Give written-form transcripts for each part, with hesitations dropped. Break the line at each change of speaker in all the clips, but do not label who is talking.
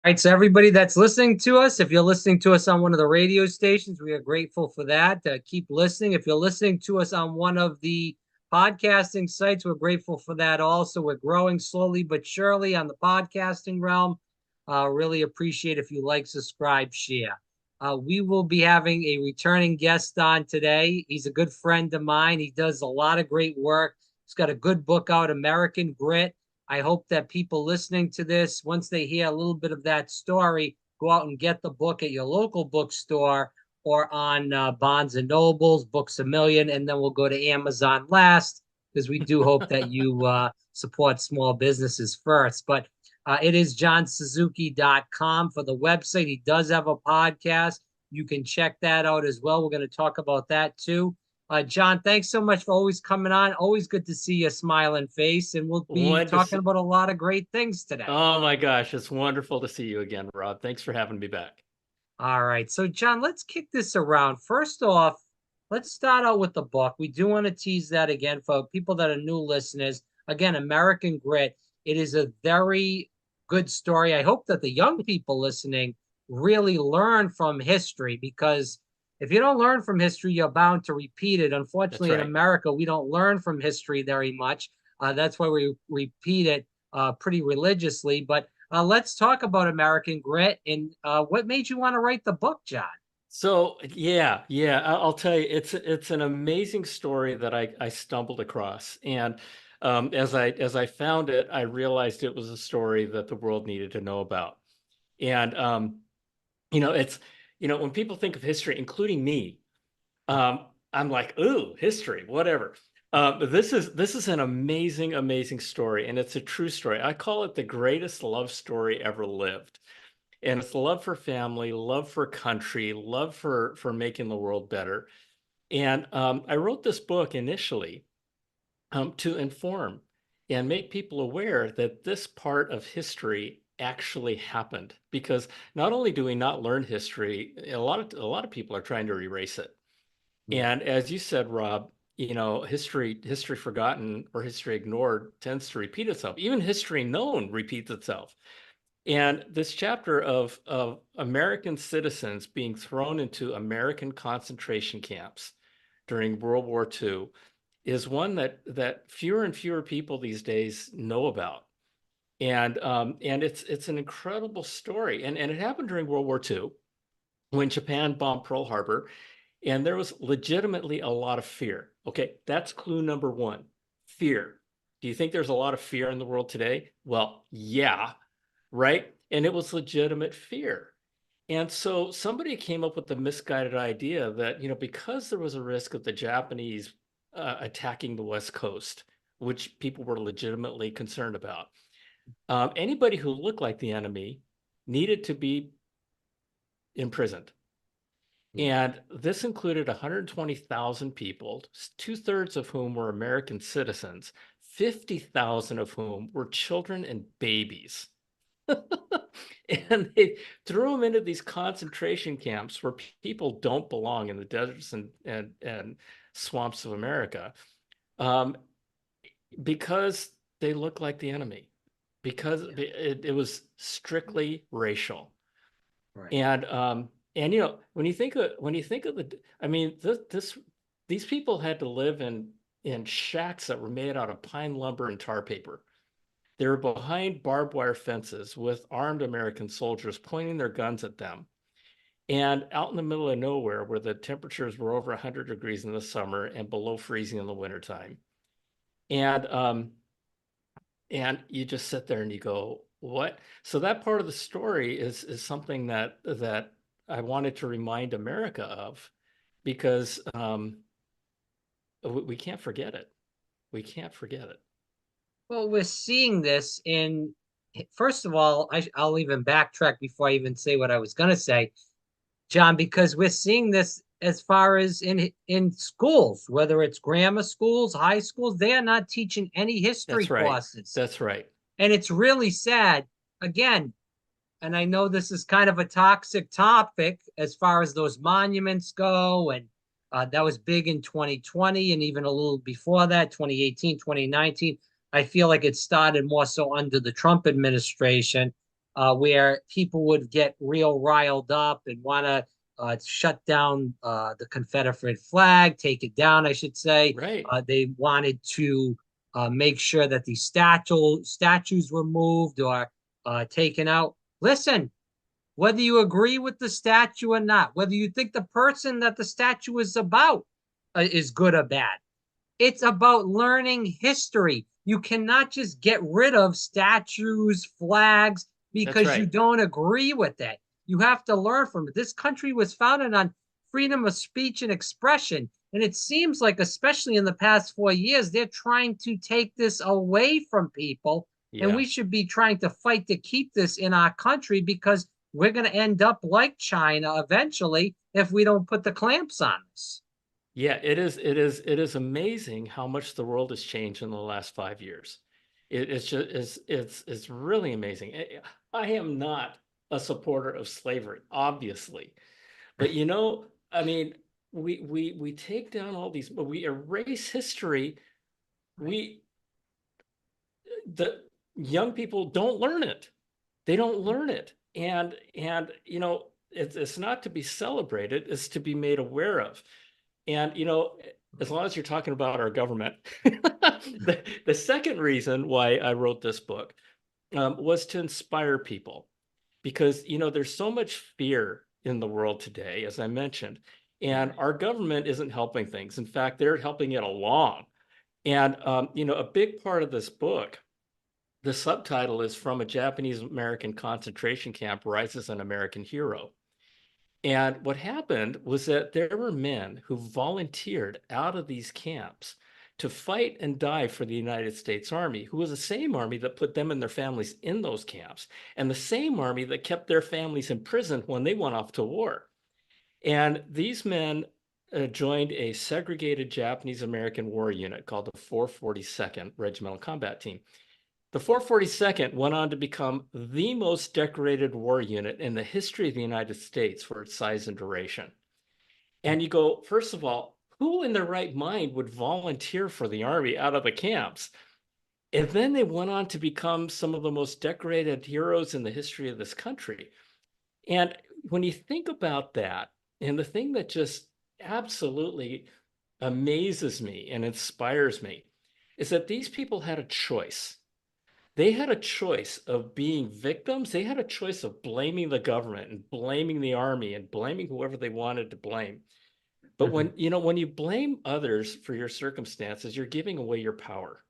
right, so everybody that's listening to us, if you're listening to us on one of the radio stations, we are grateful for that. Keep listening. If you're listening to us on one of the podcasting sites, we're grateful for that also. We're growing slowly but surely on the podcasting realm. Really appreciate if you like, subscribe, share. We will be having a returning guest on today. He's a good friend of mine. He does a lot of great work. He's got a good book out, American Grit. I hope that people listening to this, once they hear a little bit of that story, go out and get the book at your local bookstore or on Barnes and Nobles, Books a Million, and then we'll go to Amazon last because we do hope that you support small businesses first. But it is johnsuzuki.com for the website. He does have a podcast. You can check that out as well. We're going to talk about that too. John, thanks so much for always coming on. Always good to see your smiling face. And we'll be talking about a lot of great things today.
Oh my gosh, it's wonderful to see you again, Rob. Thanks for having me back.
All right. So, John, let's kick this around. First off, let's start out with the book. We do want to tease that again for people that are new listeners. Again, American Grit. It is a very good story. I hope that the young people listening really learn from history, because if you don't learn from history, you're bound to repeat it. Unfortunately, in America, we don't learn from history very much. That's why we repeat it pretty religiously. But let's talk about American Grit and what made you want to write the book, John?
So yeah, I'll tell you, it's an amazing story that I stumbled across, and as I found it, I realized it was a story that the world needed to know about. And it's when people think of history, including me, I'm like, ooh, history, whatever. This is an amazing story, and it's a true story. I call it the greatest love story ever lived. And it's love for family, love for country, love for making the world better. And I wrote this book initially to inform and make people aware that this part of history actually happened. Because not only do we not learn history, a lot of people are trying to erase it. And as you said, Rob, history forgotten or history ignored tends to repeat itself. Even history known repeats itself. And this chapter of American citizens being thrown into American concentration camps during World War II is one that fewer and fewer people these days know about. And it's an incredible story. And it happened during World War II when Japan bombed Pearl Harbor, and there was legitimately a lot of fear. Okay, that's clue number one, fear. Do you think there's a lot of fear in the world today? Well, yeah, right? And it was legitimate fear. And so somebody came up with the misguided idea that, because there was a risk of the Japanese attacking the West Coast, which people were legitimately concerned about, anybody who looked like the enemy needed to be imprisoned. And this included 120,000 people, 2/3 of whom were American citizens, 50,000 of whom were children and babies. And they threw them into these concentration camps where people don't belong in the deserts and swamps of America, because they look like the enemy, because it was strictly racial. Right. And when you think of these people had to live in shacks that were made out of pine lumber and tar paper. They were behind barbed wire fences with armed American soldiers pointing their guns at them. And out in the middle of nowhere, where the temperatures were over 100 degrees in the summer and below freezing in the wintertime. And you just sit there and you go, what? So that part of the story is something that I wanted to remind America of, because we can't forget it. We can't forget it.
Well, we're seeing this in, first of all, I'll even backtrack before I even say what I was going to say, John, because we're seeing this as far as in schools, whether it's grammar schools, high schools, they are not teaching any history courses.
That's right.
And it's really sad. Again, and I know this is kind of a toxic topic as far as those monuments go, and that was big in 2020 and even a little before that, 2018, 2019. I feel like it started more so under the Trump administration. where people would get real riled up and want to shut down the Confederate flag, take it down, I should say.
Right.
They wanted to make sure that the statues were moved or taken out. Listen, whether you agree with the statue or not, whether you think the person that the statue is about is good or bad, it's about learning history. You cannot just get rid of statues, flags,
That's
because you
right.
don't agree with it. You have to learn from it. This country was founded on freedom of speech and expression. And it seems like, especially in the past 4 years, they're trying to take this away from people. And
Yeah.
we should be trying to fight to keep this in our country, because we're going to end up like China eventually if we don't put the clamps on this.
Yeah, it is amazing how much the world has changed in the last 5 years. It's just it's really amazing. I am not a supporter of slavery, obviously, but I mean, we take down all these, but we erase history. We the young people don't learn it. They don't learn it, and it's not to be celebrated; it's to be made aware of. And as long as you're talking about our government, the second reason why I wrote this book was to inspire people, because there's so much fear in the world today, as I mentioned, and our government isn't helping things. In fact, they're helping it along. And a big part of this book, the subtitle is "From a Japanese American Concentration Camp Rises an American Hero." And what happened was that there were men who volunteered out of these camps to fight and die for the United States Army, who was the same army that put them and their families in those camps, and the same army that kept their families in prison when they went off to war. And these men joined a segregated Japanese American war unit called the 442nd Regimental Combat Team. The 442nd went on to become the most decorated war unit in the history of the United States for its size and duration. And you go, first of all, who in their right mind would volunteer for the Army out of the camps? And then they went on to become some of the most decorated heroes in the history of this country. And when you think about that, and the thing that just absolutely amazes me and inspires me is that these people had a choice. They had a choice of being victims. They had a choice of blaming the government and blaming the army and blaming whoever they wanted to blame. But when you blame others for your circumstances, you're giving away your power,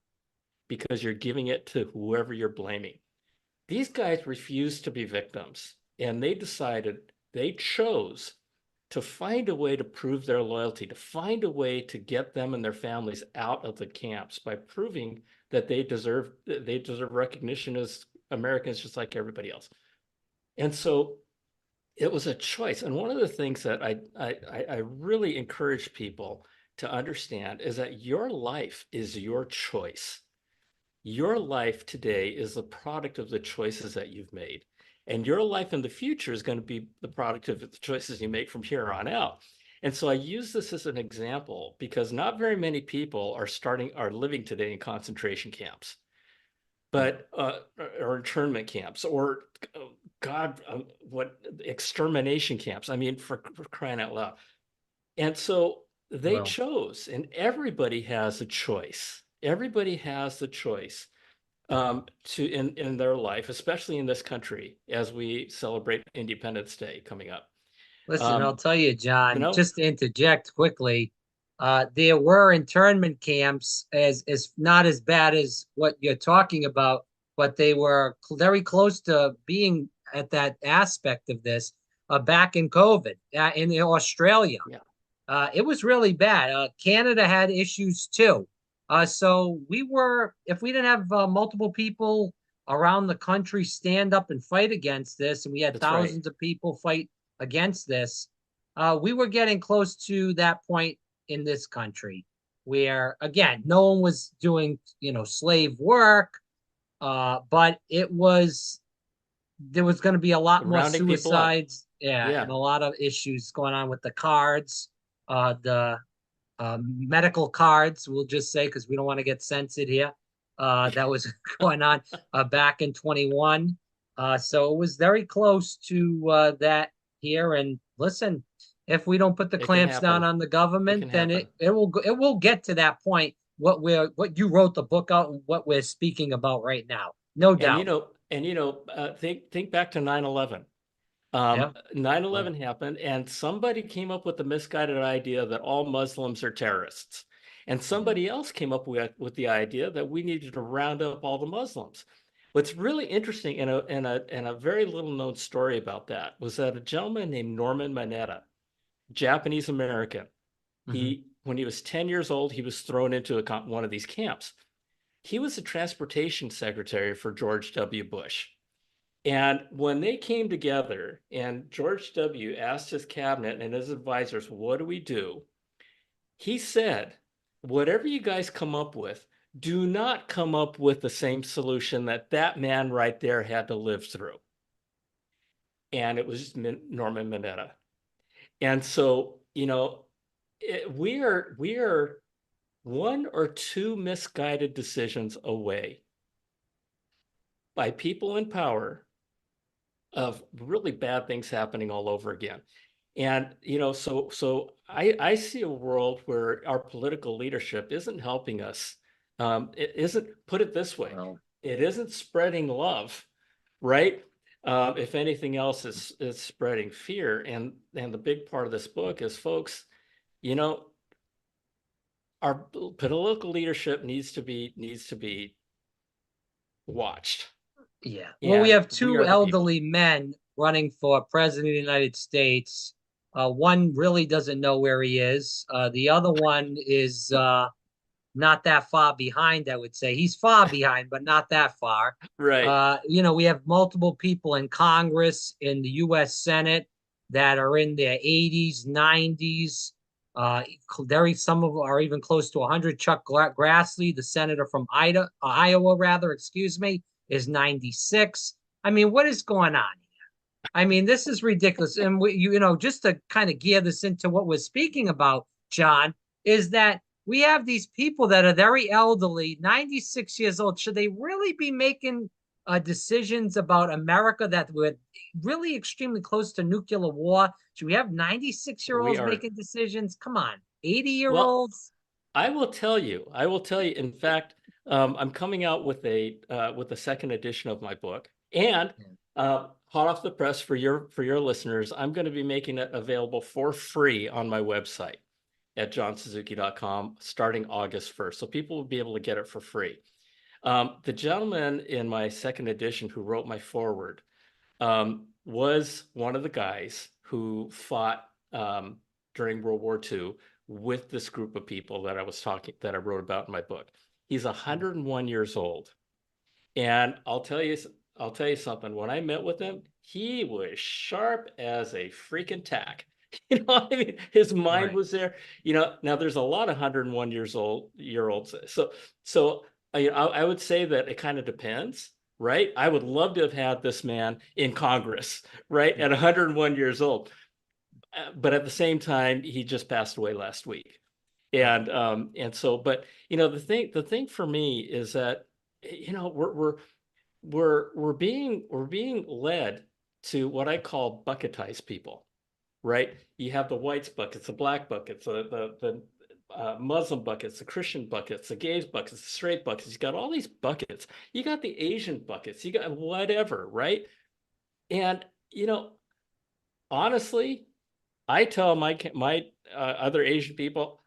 because you're giving it to whoever you're blaming. These guys refused to be victims, and they chose to find a way to prove their loyalty, to find a way to get them and their families out of the camps by proving that they deserve recognition as Americans just like everybody else. And so it was a choice. And one of the things that I really encourage people to understand is that your life is your choice. Your life today is the product of the choices that you've made. And your life in the future is going to be the product of the choices you make from here on out. And so I use this as an example because not very many people are living today in concentration camps, but or internment camps, or God, what extermination camps. I mean, for crying out loud. And so they
Well,
chose, and everybody has a choice. Everybody has the choice to in their life, especially in this country, as we celebrate Independence Day coming up.
listen, I'll
Um,
tell you,
you
John,
know,
just to interject quickly, there were internment camps, as not as bad as what you're talking about, but they were very close to being at that aspect of this back in COVID in Australia.
yeah,
It was really bad. Canada had issues too. So if we didn't have multiple people around the country stand up and fight against this, and we had
that's right.
thousands of people fight against this, we were getting close to that point in this country where, again, no one was doing, slave work, but there was going to be a lot more
Rounding people up.
suicides, yeah, and
Yeah.
a lot of issues going on with the cards, the medical cards, we'll just say, because we don't want to get censored here. That was going on back in 21. So it was very close to that here. And listen, if we don't put the
It can
clamps down
happen.
on the
It
government,
can
then
happen.
it will get to that point. What you wrote the book out and what we're speaking about right now, no
And
doubt.
think back to 9/11.
Yeah.
9/11 happened, and somebody came up with the misguided idea that all Muslims are terrorists. And
Mhm.
somebody else came up with the idea that we needed to round up all the Muslims. What's really interesting and a very little known story about that was that a gentleman named Norman Mineta, Japanese American,
Mhm.
when he was 10 years old, he was thrown into one of these camps. He was the transportation secretary for George W. Bush. And when they came together and George W. asked his cabinet and his advisors, what do we do? He said, whatever you guys come up with, do not come up with the same solution that that man right there had to live through. And it was Norman Mineta. And so, we are one or two misguided decisions away by people in power of really bad things happening all over again. And so I see a world where our political leadership isn't helping us. It isn't, put it this way,
Well,
it isn't spreading love, right? If anything else, is spreading fear. And the big part of this book is, folks, you know, our political leadership needs to be watched.
yeah. Well, we
And
have
we
two
are the people.
elderly men running for president of the United States. One really doesn't know where he is. The other one is not that far behind, I would say. He's far behind, but not that far.
Right.
We have multiple people in Congress, in the U.S. Senate that are in their 80s, 90s. Some of them are even close to 100. Chuck Grassley, the senator from Iowa, rather, excuse me, is 96. I mean, what is going on? I mean, this is ridiculous. And just to kind of gear this into what we're speaking about, John, is that we have these people that are very elderly, 96 years old. Should they really be making decisions about America that were really extremely close to nuclear war? Should we have 96-year
We
olds
are,
making decisions? Come on, 80-year
well,
olds?
I will tell you, in fact, I'm coming out with a second edition of my book. And hot off the press for your listeners, I'm going to be making it available for free on my website at johnsuzuki.com starting August 1st. So people will be able to get it for free. The gentleman in my second edition who wrote my foreword was one of the guys who fought during World War II with this group of people that I wrote about in my book. He's 101 years old. And I'll tell you something. When I met with him, he was sharp as a freaking tack. I mean? His mind
Right.
was there. Now there's a lot of 101 year olds. So I would say that it kind of depends, right? I would love to have had this man in Congress, right? At 101 years old. But at the same time, he just passed away last week.
Right.
And so, but the thing for me is that, we're being led to what I call bucketize people, right? You have the whites buckets, the black buckets, the Muslim buckets, the Christian buckets, the gays buckets, the straight buckets. You got all these buckets. You got the Asian buckets. You got whatever, right? And honestly, I tell my other Asian people,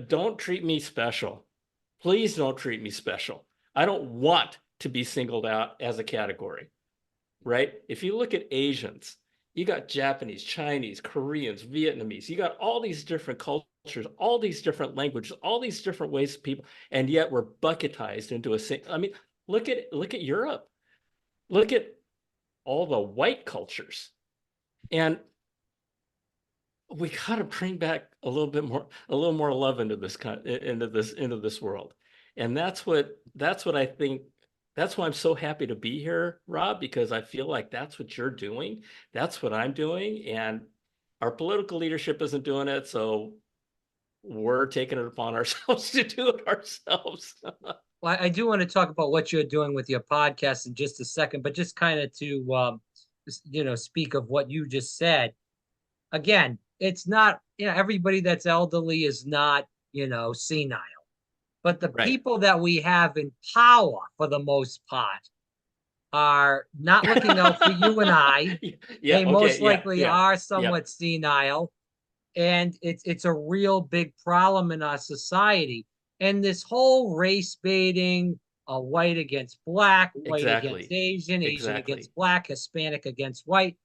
don't treat me special. Please don't treat me special. I don't want to be singled out as a category, right? If you look at Asians, you got Japanese, Chinese, Koreans, Vietnamese, you got all these different cultures, all these different languages, all these different ways of people, and yet we're bucketized into a single. I mean, look at Europe. Look at all the white cultures. And we got to bring back a little more love into this world. And that's what I think. That's why I'm so happy to be here, Rob, because I feel like that's what you're doing. That's what I'm doing. And our political leadership isn't doing it. So we're taking it upon ourselves to do it ourselves.
Well, I do want to talk about what you're doing with your podcast in just a second, but just kind of to speak of what you just said. Again, it's not, everybody that's elderly is not, senile, but the
Right.
people that we have in power for the most part are not looking out for you and I.
Yeah.
They
Okay.
most
Yeah.
likely
Yeah.
are
Yep.
somewhat senile, and it's a real big problem in our society. And this whole race baiting, white against black, white against
Exactly.
Asian, Asian
Exactly.
against black, Hispanic against white,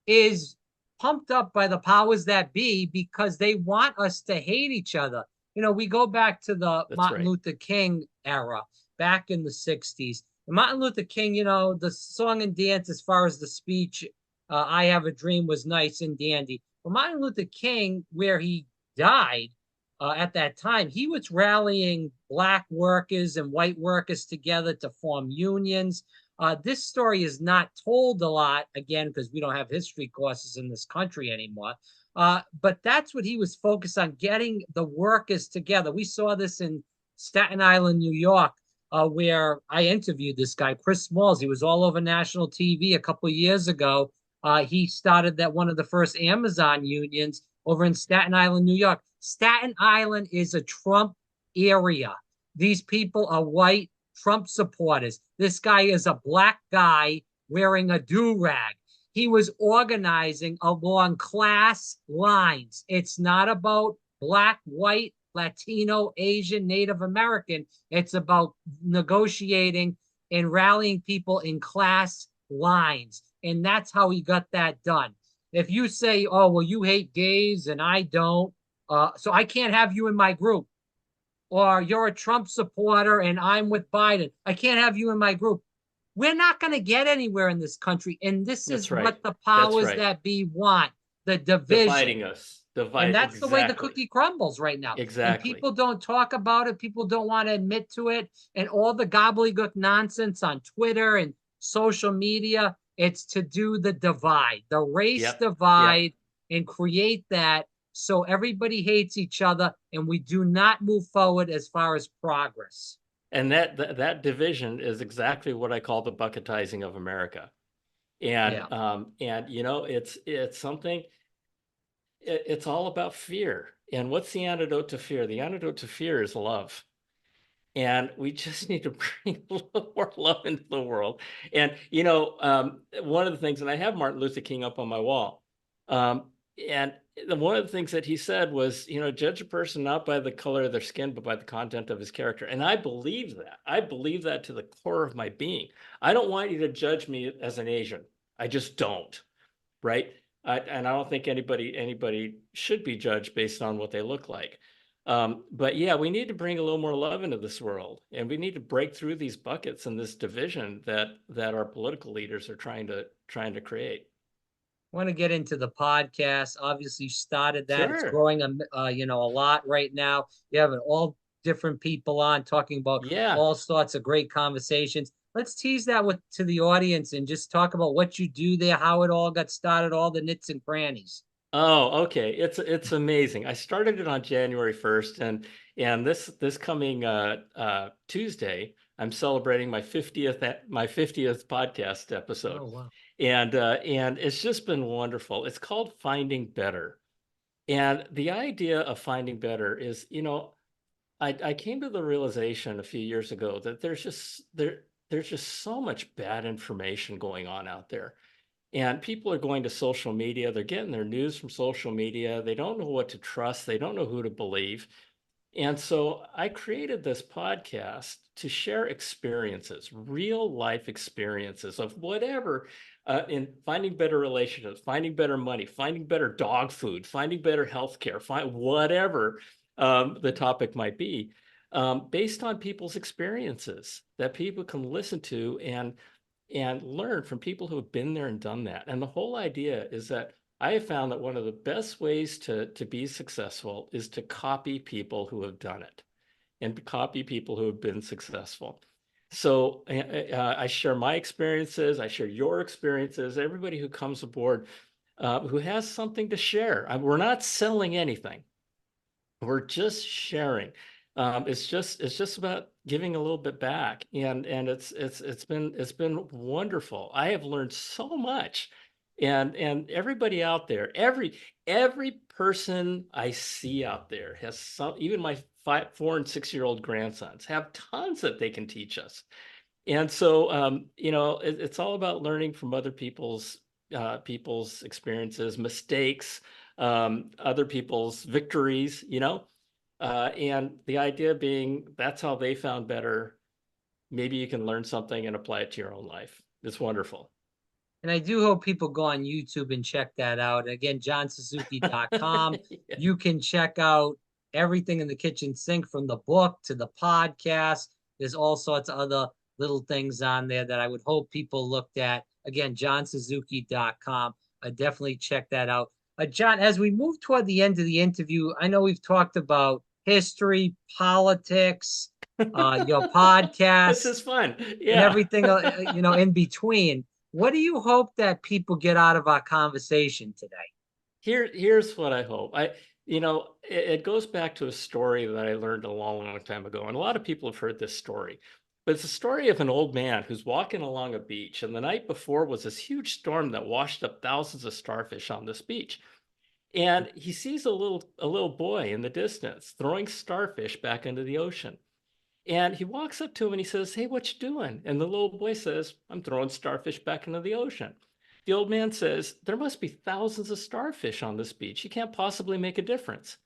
is pumped up by the powers that be because they want us to hate each other. We go back to the
That's
Martin
right.
Luther King era back in the 60s. And Martin Luther King, the song and dance, as far as the speech, I Have a Dream, was nice and dandy. But Martin Luther King, where he died at that time, he was rallying black workers and white workers together to form unions. This story is not told a lot, again, because we don't have history courses in this country anymore. But that's what he was focused on, getting the workers together. We saw this in Staten Island, New York, where I interviewed this guy, Chris Smalls. He was all over national TV a couple of years ago. He started that one of the first Amazon unions over in Staten Island, New York. Staten Island is a Trump area. These people are white Trump supporters. This guy is a black guy wearing a do-rag. He was organizing along class lines. It's not about black, white, Latino, Asian, Native American. It's about negotiating and rallying people in class lines. And that's how he got that done. If you say, oh, well, you hate gays and I don't, so I can't have you in my group, or you're a Trump supporter and I'm with Biden, I can't have you in my group. We're not going to get anywhere in this country. And this is
That's right.
what the
That's
powers
right.
that be want, the division.
Dividing us.
And
Divide.
that's the way the
Exactly.
cookie crumbles right now. And
Exactly.
people don't talk about it. People don't want to admit to it. And all the gobbledygook nonsense on Twitter and social media, it's to do the divide, the race
Yep. Yep.
divide, and create that so everybody hates each other and we do not move forward as far as progress.
And that division is exactly what I call the bucketizing of America. And
Yeah.
it's something. It's all about fear. And what's the antidote to fear? The antidote to fear is love. And we just need to bring a little more love into the world. And one of the things, and I have Martin Luther King up on my wall, and one of the things that he said was, judge a person not by the color of their skin, but by the content of his character. And I believe that. I believe that to the core of my being. I don't want you to judge me as an Asian. I just don't. Right? And I don't think anybody should be judged based on what they look like. But yeah, we need to bring a little more love into this world, and we need to break through these buckets and this division that our political leaders are trying to create.
I want to get into the podcast. Obviously, you started that. It's
Sure.
growing, a lot right now. You have all different people on talking about
Yeah.
all sorts of great conversations. Let's tease that to the audience and just talk about what you do there, how it all got started, all the nits and crannies.
Oh, okay. It's amazing. I started it on January 1st, and this coming Tuesday, I'm celebrating my 50th podcast episode.
Oh, wow.
And it's just been wonderful. It's called Finding Better. And the idea of finding better is, I came to the realization a few years ago that there's just so much bad information going on out there. And people are going to social media, they're getting their news from social media, they don't know what to trust, they don't know who to believe. And so I created this podcast to share experiences, real life experiences of whatever, in finding better relationships, finding better money, finding better dog food, finding better healthcare, find whatever the topic might be, based on people's experiences that people can listen to and learn from people who have been there and done that. And the whole idea is that I have found that one of the best ways to be successful is to copy people who have done it and copy people who have been successful. So I share my experiences, I share your experiences, everybody who comes aboard who has something to share. We're not selling anything. We're just sharing. It's just about giving a little bit back, and it's been wonderful. I have learned so much, and everybody out there, every person I see out there has some. Even my 4 and 6 year old grandsons have tons that they can teach us. And so, it's all about learning from other people's experiences, mistakes, other people's victories, and the idea being that's how they found better. Maybe you can learn something and apply it to your own life. It's wonderful.
And I do hope people go on YouTube and check that out. Again, johnsuzuki.com.
Yeah.
You can check out everything in the kitchen sink, from the book to the podcast. There's all sorts of other little things on there that I would hope people looked at. Again, johnsuzuki.com. Definitely check that out. John, as we move toward the end of the interview, I know we've talked about history, politics, your
This
podcast,
is fun.
and
Yeah.
everything, in between. What do you hope that people get out of our conversation today?
Here's what I hope. It goes back to a story that I learned a long, long time ago, and a lot of people have heard this story. But it's a story of an old man who's walking along a beach, and the night before was this huge storm that washed up thousands of starfish on this beach. And he sees a little boy in the distance throwing starfish back into the ocean. And he walks up to him and he says, "Hey, what you doing?" And the little boy says, "I'm throwing starfish back into the ocean." The old man says, "There must be thousands of starfish on this beach. You can't possibly make a difference."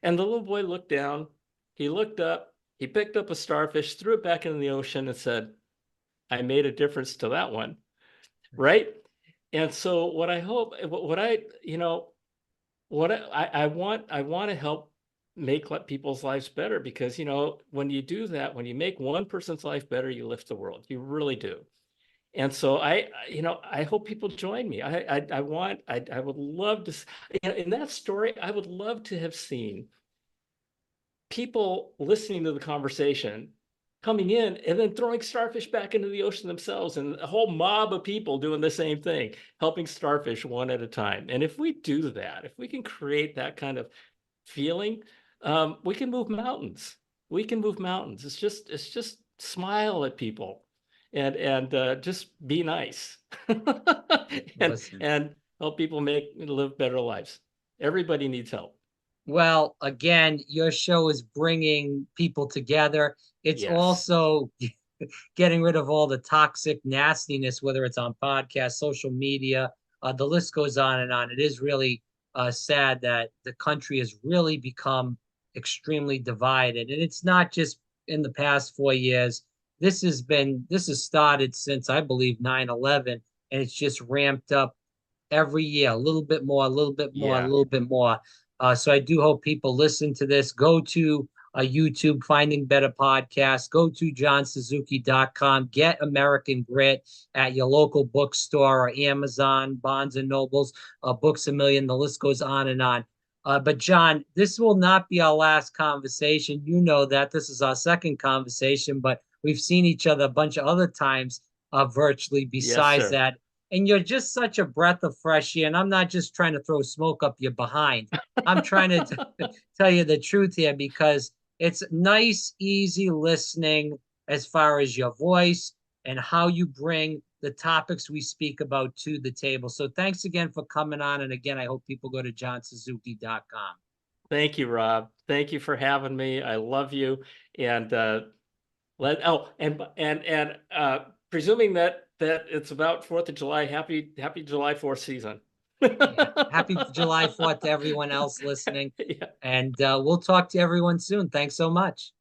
And the little boy looked down, he looked up, he picked up a starfish, threw it back into the ocean, and said, "I made a difference to that one." Right? And so what I hope, what I, you know, what I want to help make people's lives better, because when you do that, when you make one person's life better, you lift the world. You really do. And so I hope people join me. I would love to, in that story, I would love to have seen people listening to the conversation, coming in and then throwing starfish back into the ocean themselves, and a whole mob of people doing the same thing, helping starfish one at a time. And if we do that, if we can create that kind of feeling, we can move mountains. We can move mountains. It's just smile at people, and just be nice, and
Listen.
and help people live better lives. Everybody needs help.
Well, again, your show is bringing people together. It's
Yes.
also getting rid of all the toxic nastiness, whether it's on podcasts, social media, the list goes on and on. It is really sad that the country has really become extremely divided. And it's not just in the past 4 years. This has started since, I believe, 9/11, and it's just ramped up every year, a little bit more, a little bit more, a
Yeah.
little bit more. So I do hope people listen to this. Go to YouTube, Finding Better Podcast. Go to johnsuzuki.com. Get American Grit at your local bookstore or Amazon, Barnes and Nobles, Books a Million. The list goes on and on. But John, this will not be our last conversation. You know that this is our second conversation, but we've seen each other a bunch of other times virtually
Yes,
besides
sir.
that. And you're just such a breath of fresh air. And I'm not just trying to throw smoke up your behind. I'm trying to tell you the truth here, because it's nice, easy listening as far as your voice and how you bring the topics we speak about to the table. So thanks again for coming on. And again, I hope people go to johnsuzuki.com.
Thank you, Rob. Thank you for having me. I love you. And presuming that it's about 4th of July, happy July 4th season.
Yeah. Happy July 4th to everyone else listening.
Yeah.
And we'll talk to everyone soon. Thanks so much.